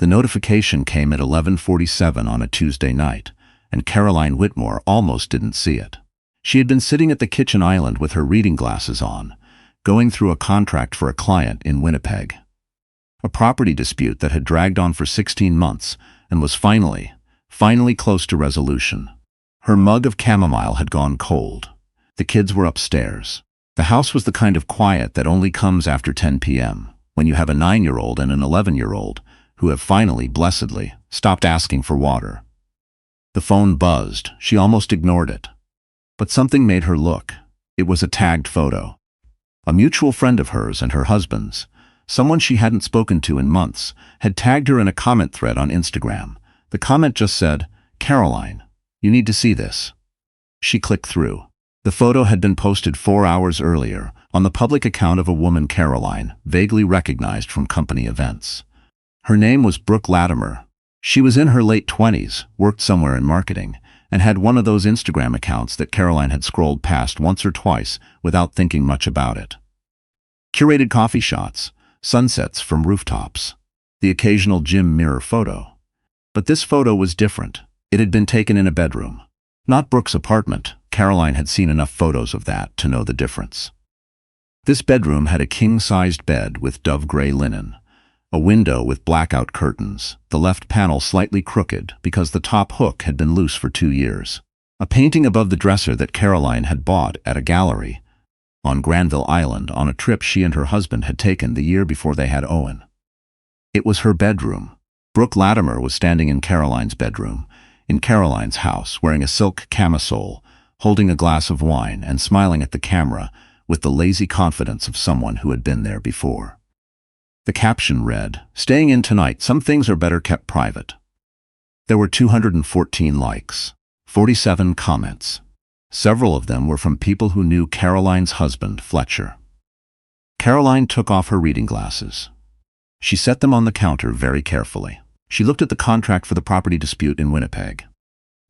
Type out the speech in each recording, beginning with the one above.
The notification came at 11:47 on a Tuesday night, and Caroline Whitmore almost didn't see it. She had been sitting at the kitchen island with her reading glasses on, going through a contract for a client in Winnipeg. A property dispute that had dragged on for 16 months and was finally close to resolution. Her mug of chamomile had gone cold. The kids were upstairs. The house was the kind of quiet that only comes after 10 p.m., when you have a 9-year-old and an 11-year-old who have finally, blessedly, stopped asking for water. The phone buzzed. She almost ignored it. But something made her look. It was a tagged photo. A mutual friend of hers and her husband's, someone she hadn't spoken to in months, had tagged her in a comment thread on Instagram. The comment just said, "Caroline, you need to see this." She clicked through. The photo had been posted 4 hours earlier on the public account of a woman Caroline vaguely recognized from company events. Her name was Brooke Latimer. She was in her late 20s, worked somewhere in marketing, and had one of those Instagram accounts that Caroline had scrolled past once or twice without thinking much about it. Curated coffee shots, sunsets from rooftops, the occasional gym mirror photo. But this photo was different. It had been taken in a bedroom. Not Brooke's apartment. Caroline had seen enough photos of that to know the difference. This bedroom had a king-sized bed with dove gray linen, a window with blackout curtains, the left panel slightly crooked because the top hook had been loose for 2 years. A painting above the dresser that Caroline had bought at a gallery on Granville Island on a trip she and her husband had taken the year before they had Owen. It was her bedroom. Brooke Latimer was standing in Caroline's bedroom, in Caroline's house, wearing a silk camisole, holding a glass of wine and smiling at the camera with the lazy confidence of someone who had been there before. The caption read, "Staying in tonight, some things are better kept private." There were 214 likes, 47 comments. Several of them were from people who knew Caroline's husband, Fletcher. Caroline took off her reading glasses. She set them on the counter very carefully. She looked at the contract for the property dispute in Winnipeg.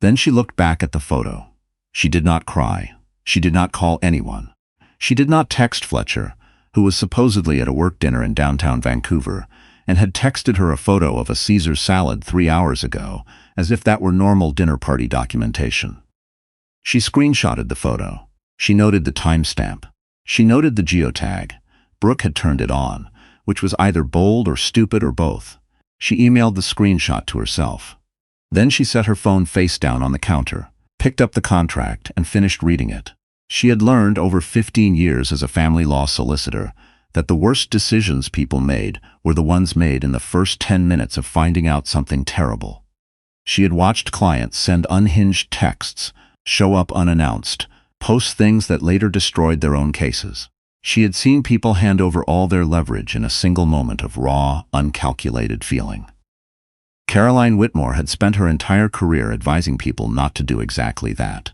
Then she looked back at the photo. She did not cry. She did not call anyone. She did not text Fletcher, who was supposedly at a work dinner in downtown Vancouver, and had texted her a photo of a Caesar salad 3 hours ago, as if that were normal dinner party documentation. She screenshotted the photo. She noted the timestamp. She noted the geotag. Brooke had turned it on, which was either bold or stupid or both. She emailed the screenshot to herself. Then she set her phone face down on the counter, picked up the contract, and finished reading it. She had learned over 15 years as a family law solicitor that the worst decisions people made were the ones made in the first 10 minutes of finding out something terrible. She had watched clients send unhinged texts, show up unannounced, post things that later destroyed their own cases. She had seen people hand over all their leverage in a single moment of raw, uncalculated feeling. Caroline Whitmore had spent her entire career advising people not to do exactly that.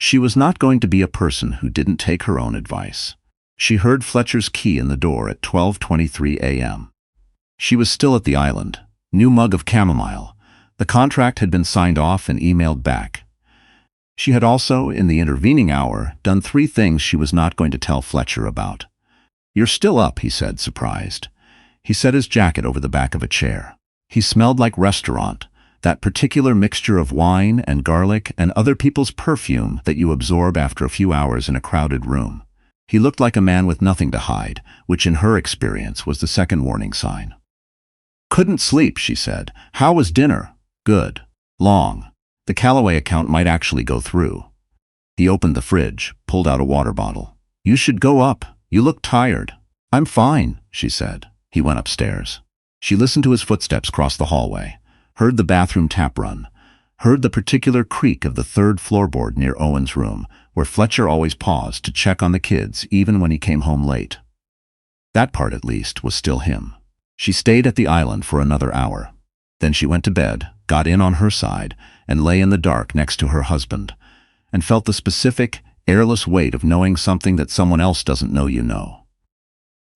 She was not going to be a person who didn't take her own advice. She heard Fletcher's key in the door at 12:23 a.m. She was still at the island. New mug of chamomile. The contract had been signed off and emailed back. She had also, in the intervening hour, done 3 things she was not going to tell Fletcher about. "You're still up," he said, surprised. He set his jacket over the back of a chair. He smelled like restaurant, that particular mixture of wine and garlic and other people's perfume that you absorb after a few hours in a crowded room. He looked like a man with nothing to hide, which in her experience was the second warning sign. "Couldn't sleep," she said. "How was dinner?" "Good. Long. The Callaway account might actually go through." He opened the fridge, pulled out a water bottle. "You should go up. You look tired." "I'm fine," she said. He went upstairs. She listened to his footsteps cross the hallway, heard the bathroom tap run, heard the particular creak of the 3rd floorboard near Owen's room, where Fletcher always paused to check on the kids even when he came home late. That part, at least, was still him. She stayed at the island for another hour. Then she went to bed, got in on her side, and lay in the dark next to her husband, and felt the specific, airless weight of knowing something that someone else doesn't know you know.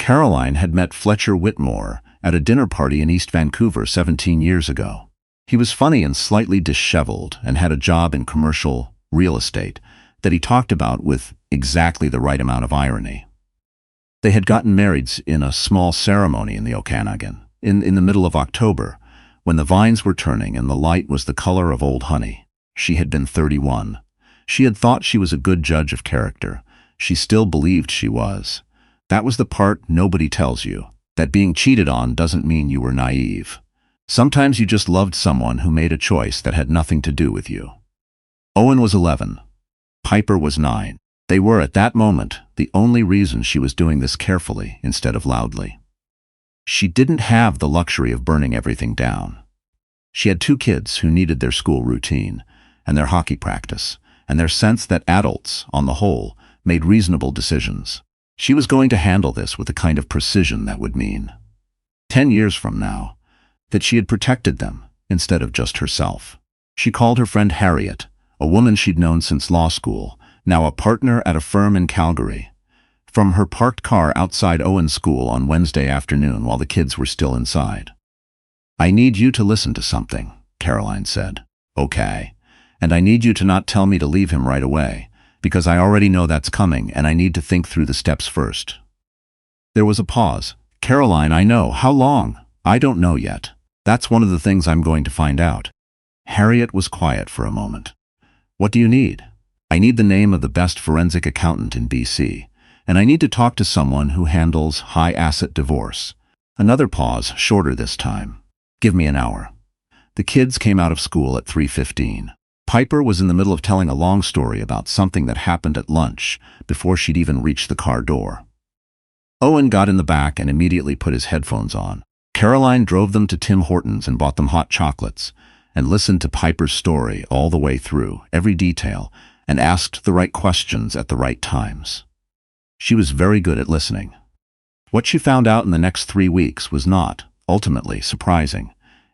Caroline had met Fletcher Whitmore at a dinner party in East Vancouver 17 years ago. He was funny and slightly disheveled and had a job in commercial real estate that he talked about with exactly the right amount of irony. They had gotten married in a small ceremony in the Okanagan in the middle of October, when the vines were turning and the light was the color of old honey. She had been 31. She had thought she was a good judge of character. She still believed she was. That was the part nobody tells you, that being cheated on doesn't mean you were naive. Sometimes you just loved someone who made a choice that had nothing to do with you. Owen was 11. Piper was 9. They were, at that moment, the only reason she was doing this carefully instead of loudly. She didn't have the luxury of burning everything down. She had 2 kids who needed their school routine, and their hockey practice, and their sense that adults, on the whole, made reasonable decisions. She was going to handle this with a kind of precision that would mean, 10 years from now, that she had protected them instead of just herself. She called her friend Harriet, a woman she'd known since law school, now a partner at a firm in Calgary, from her parked car outside Owen's school on Wednesday afternoon while the kids were still inside. "I need you to listen to something," Caroline said. "Okay. And I need you to not tell me to leave him right away, because I already know that's coming and I need to think through the steps first." There was a pause. "Caroline, I know. How long?" "I don't know yet. That's one of the things I'm going to find out." Harriet was quiet for a moment. "What do you need?" "I need the name of the best forensic accountant in BC, and I need to talk to someone who handles high-asset divorce." Another pause, shorter this time. "Give me an hour." The kids came out of school at 3:15. Piper was in the middle of telling a long story about something that happened at lunch before she'd even reached the car door. Owen got in the back and immediately put his headphones on. Caroline drove them to Tim Hortons and bought them hot chocolates, and listened to Piper's story all the way through, every detail, and asked the right questions at the right times. She was very good at listening. What she found out in the next 3 weeks was not, ultimately, surprising.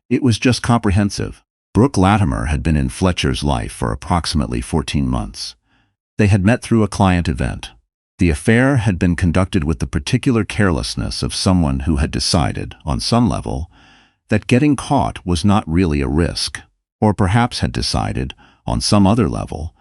It was just comprehensive. Brooke Latimer had been in Fletcher's life for approximately 14 months. They had met through a client event. The affair had been conducted with the particular carelessness of someone who had decided, on some level, that getting caught was not really a risk, or perhaps had decided, on some other level,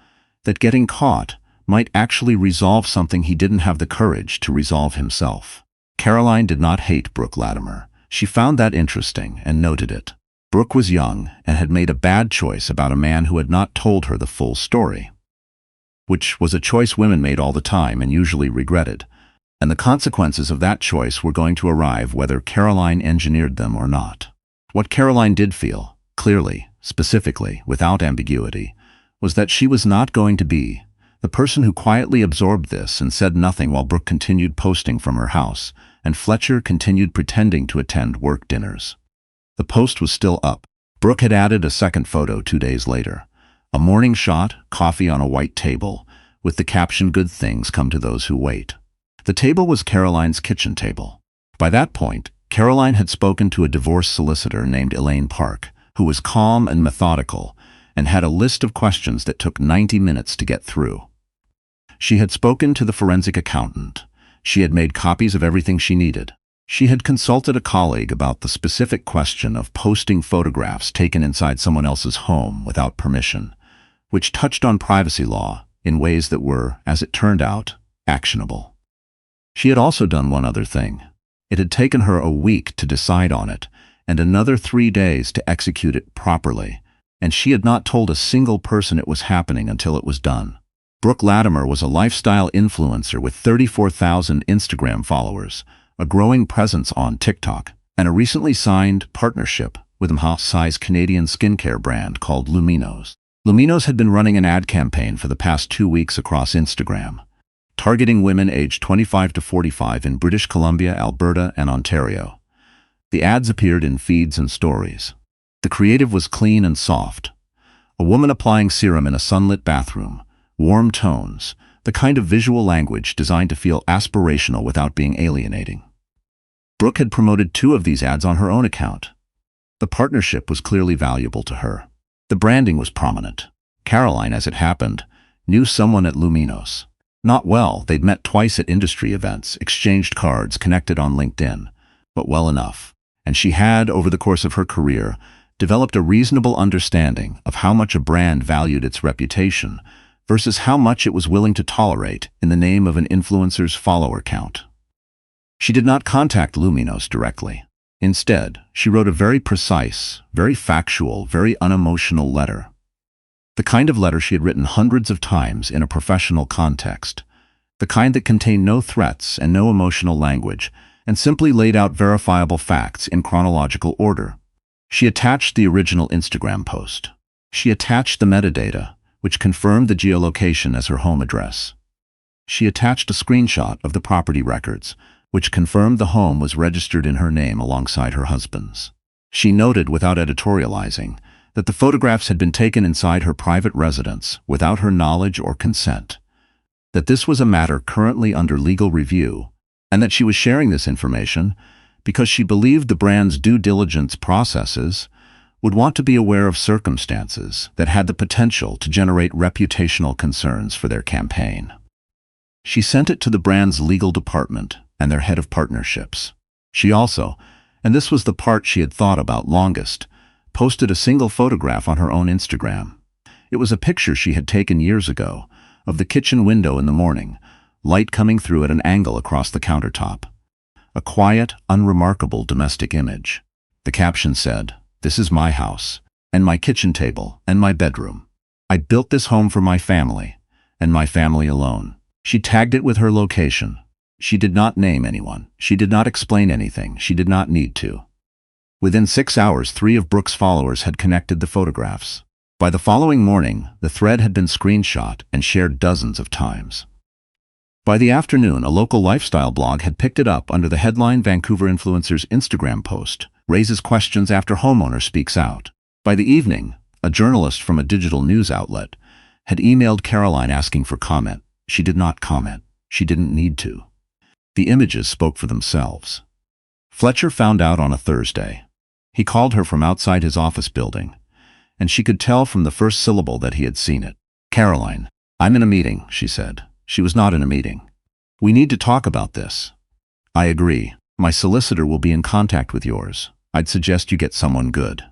that getting caught might actually resolve something he didn't have the courage to resolve himself. Caroline did not hate Brooke Latimer. She found that interesting and noted it. Brooke was young and had made a bad choice about a man who had not told her the full story, which was a choice women made all the time and usually regretted, and the consequences of that choice were going to arrive whether Caroline engineered them or not. What Caroline did feel, clearly, specifically, without ambiguity, was that she was not going to be the person who quietly absorbed this and said nothing while Brooke continued posting from her house, and Fletcher continued pretending to attend work dinners. The post was still up. Brooke had added a second photo 2 days later. A morning shot, coffee on a white table, with the caption, "Good things come to those who wait." The table was Caroline's kitchen table. By that point, Caroline had spoken to a divorce solicitor named Elaine Park, who was calm and methodical, and had a list of questions that took 90 minutes to get through. She had spoken to the forensic accountant. She had made copies of everything she needed. She had consulted a colleague about the specific question of posting photographs taken inside someone else's home without permission, which touched on privacy law in ways that were, as it turned out, actionable. She had also done one other thing. It had taken her a week to decide on it, and another 3 days to execute it properly, and she had not told a single person it was happening until it was done. Brooke Latimer was a lifestyle influencer with 34,000 Instagram followers, a growing presence on TikTok, and a recently signed partnership with a house-size Canadian skincare brand called Luminos. Luminos had been running an ad campaign for the past 2 weeks across Instagram, targeting women aged 25 to 45 in British Columbia, Alberta, and Ontario. The ads appeared in feeds and stories. The creative was clean and soft. A woman applying serum in a sunlit bathroom, warm tones, the kind of visual language designed to feel aspirational without being alienating. Brooke had promoted 2 of these ads on her own account. The partnership was clearly valuable to her. The branding was prominent. Caroline, as it happened, knew someone at Luminos. Not well, they'd met twice at industry events, exchanged cards, connected on LinkedIn, but well enough. And she had, over the course of her career, developed a reasonable understanding of how much a brand valued its reputation versus how much it was willing to tolerate in the name of an influencer's follower count. She did not contact Luminos directly. Instead, she wrote a very precise, very factual, very unemotional letter. The kind of letter she had written hundreds of times in a professional context. The kind that contained no threats and no emotional language, and simply laid out verifiable facts in chronological order. She attached the original Instagram post. She attached the metadata, which confirmed the geolocation as her home address. She attached a screenshot of the property records, which confirmed the home was registered in her name alongside her husband's. She noted without editorializing that the photographs had been taken inside her private residence without her knowledge or consent, that this was a matter currently under legal review, and that she was sharing this information because she believed the brand's due diligence processes would want to be aware of circumstances that had the potential to generate reputational concerns for their campaign. She sent it to the brand's legal department and their head of partnerships. She also, and this was the part she had thought about longest, posted a single photograph on her own Instagram. It was a picture she had taken years ago of the kitchen window in the morning, light coming through at an angle across the countertop. A quiet, unremarkable domestic image. The caption said, "This is my house, and my kitchen table, and my bedroom. I built this home for my family, and my family alone." She tagged it with her location. She did not name anyone. She did not explain anything. She did not need to. Within 6 hours, 3 of Brooke's followers had connected the photographs. By the following morning, the thread had been screenshot and shared dozens of times. By the afternoon, a local lifestyle blog had picked it up under the headline "Vancouver influencer's Instagram post raises questions after homeowner speaks out." By the evening, a journalist from a digital news outlet had emailed Caroline asking for comment. She did not comment. She didn't need to. The images spoke for themselves. Fletcher found out on a Thursday. He called her from outside his office building, and she could tell from the first syllable that he had seen it. "Caroline, I'm in a meeting," she said. She was not in a meeting. "We need to talk about this." "I agree. My solicitor will be in contact with yours. I'd suggest you get someone good.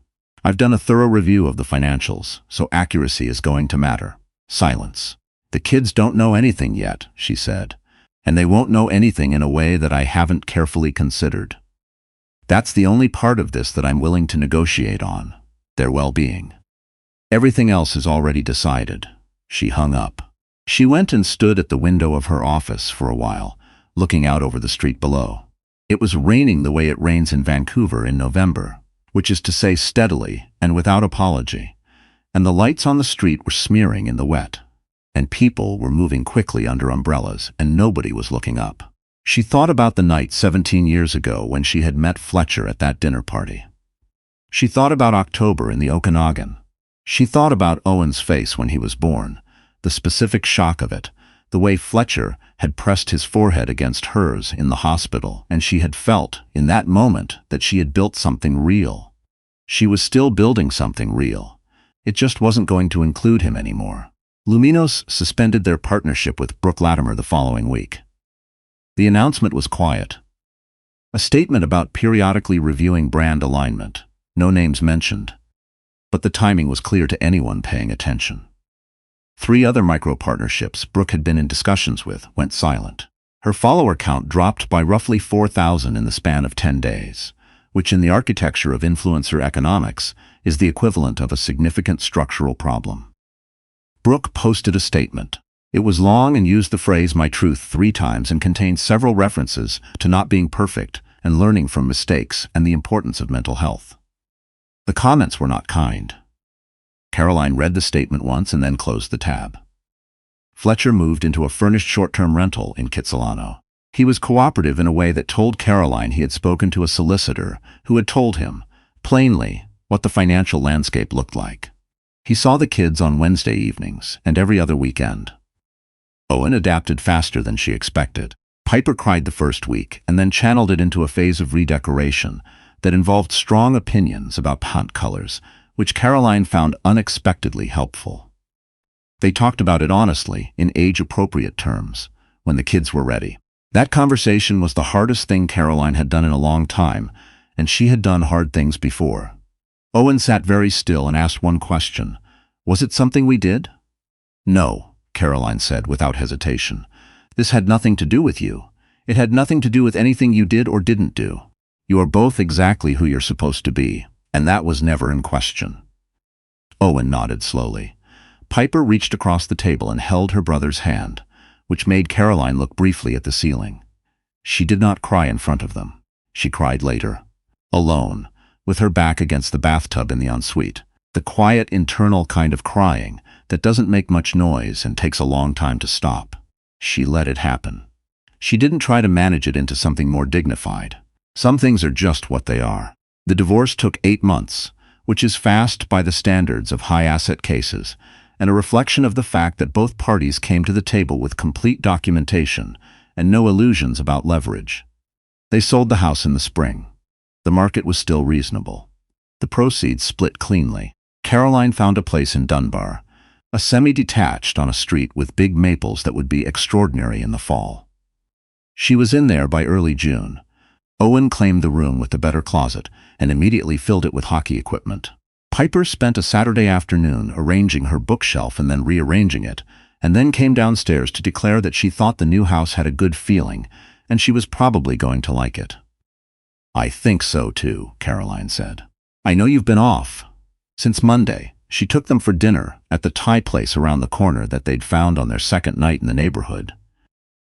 I've done a thorough review of the financials, so accuracy is going to matter." Silence. "The kids don't know anything yet," she said, "and they won't know anything in a way that I haven't carefully considered. That's the only part of this that I'm willing to negotiate on, their well-being. Everything else is already decided." She hung up. She went and stood at the window of her office for a while, looking out over the street below. It was raining the way it rains in Vancouver in November, which is to say steadily and without apology, and the lights on the street were smearing in the wet, and people were moving quickly under umbrellas, and nobody was looking up. She thought about the night 17 years ago when she had met Fletcher at that dinner party. She thought about October in the Okanagan. She thought about Owen's face when he was born, the specific shock of it, the way Fletcher had pressed his forehead against hers in the hospital, and she had felt, in that moment, that she had built something real. She was still building something real. It just wasn't going to include him anymore. Luminos suspended their partnership with Brooke Latimer the following week. The announcement was quiet. A statement about periodically reviewing brand alignment, no names mentioned, but the timing was clear to anyone paying attention. 3 other micro-partnerships Brooke had been in discussions with went silent. Her follower count dropped by roughly 4,000 in the span of 10 days, which in the architecture of influencer economics is the equivalent of a significant structural problem. Brooke posted a statement. It was long and used the phrase "my truth" 3 times and contained several references to not being perfect and learning from mistakes and the importance of mental health. The comments were not kind. Caroline read the statement once and then closed the tab. Fletcher moved into a furnished short-term rental in Kitsilano. He was cooperative in a way that told Caroline he had spoken to a solicitor who had told him, plainly, what the financial landscape looked like. He saw the kids on Wednesday evenings and every other weekend. Owen adapted faster than she expected. Piper cried the first week and then channeled it into a phase of redecoration that involved strong opinions about paint colors, which Caroline found unexpectedly helpful. They talked about it honestly, in age-appropriate terms, when the kids were ready. That conversation was the hardest thing Caroline had done in a long time, and she had done hard things before. Owen sat very still and asked one question. "Was it something we did?" "No," Caroline said without hesitation. "This had nothing to do with you. It had nothing to do with anything you did or didn't do." You are both exactly who you're supposed to be, and that was never in question. Owen nodded slowly. Piper reached across the table and held her brother's hand, which made Caroline look briefly at the ceiling. She did not cry in front of them. She cried later, alone, with her back against the bathtub in the ensuite. The quiet, internal kind of crying that doesn't make much noise and takes a long time to stop. She let it happen. She didn't try to manage it into something more dignified. Some things are just what they are. The divorce took 8 months, which is fast by the standards of high-asset cases, and a reflection of the fact that both parties came to the table with complete documentation and no illusions about leverage. They sold the house in the spring. The market was still reasonable. The proceeds split cleanly. Caroline found a place in Dunbar, a semi-detached on a street with big maples that would be extraordinary in the fall. She was in there by early June. Owen claimed the room with the better closet and immediately filled it with hockey equipment. Piper spent a Saturday afternoon arranging her bookshelf and then rearranging it, and then came downstairs to declare that she thought the new house had a good feeling, and she was probably going to like it. "I think so too," Caroline said. "I know you've been off." Since Monday, she took them for dinner at the Thai place around the corner that they'd found on their second night in the neighborhood.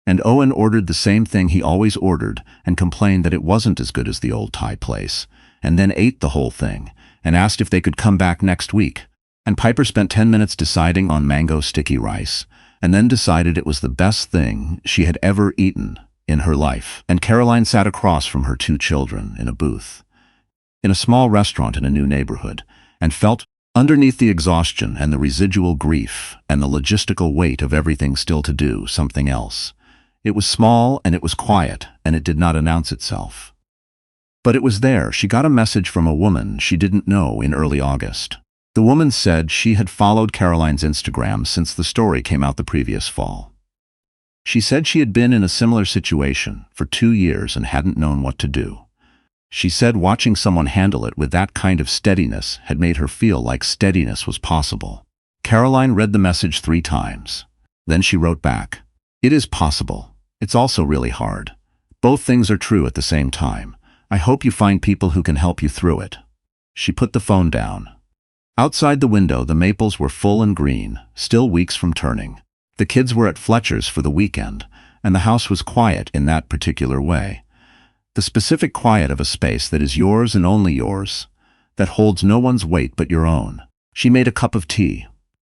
And Owen ordered the same thing he always ordered and complained that it wasn't as good as the old Thai place, and then ate the whole thing and asked if they could come back next week. And Piper spent 10 minutes deciding on mango sticky rice, and then decided it was the best thing she had ever eaten in her life. And Caroline sat across from her 2 children in a booth, in a small restaurant in a new neighborhood, and felt, underneath the exhaustion and the residual grief and the logistical weight of everything still to do, something else. It was small and it was quiet, and it did not announce itself. But it was there. She got a message from a woman she didn't know in early August. The woman said she had followed Caroline's Instagram since the story came out the previous fall. She said she had been in a similar situation for 2 years and hadn't known what to do. She said watching someone handle it with that kind of steadiness had made her feel like steadiness was possible. Caroline read the message 3 times. Then she wrote back, "It is possible. It's also really hard. Both things are true at the same time. I hope you find people who can help you through it." She put the phone down. Outside the window, the maples were full and green, still weeks from turning. The kids were at Fletcher's for the weekend, and the house was quiet in that particular way. The specific quiet of a space that is yours and only yours, that holds no one's weight but your own. She made a cup of tea.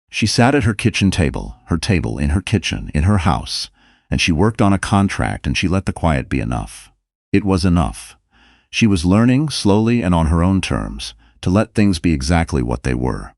She sat at her kitchen table, her table in her kitchen, in her house, and she worked on a contract, and she let the quiet be enough. It was enough. She was learning, slowly and on her own terms, to let things be exactly what they were.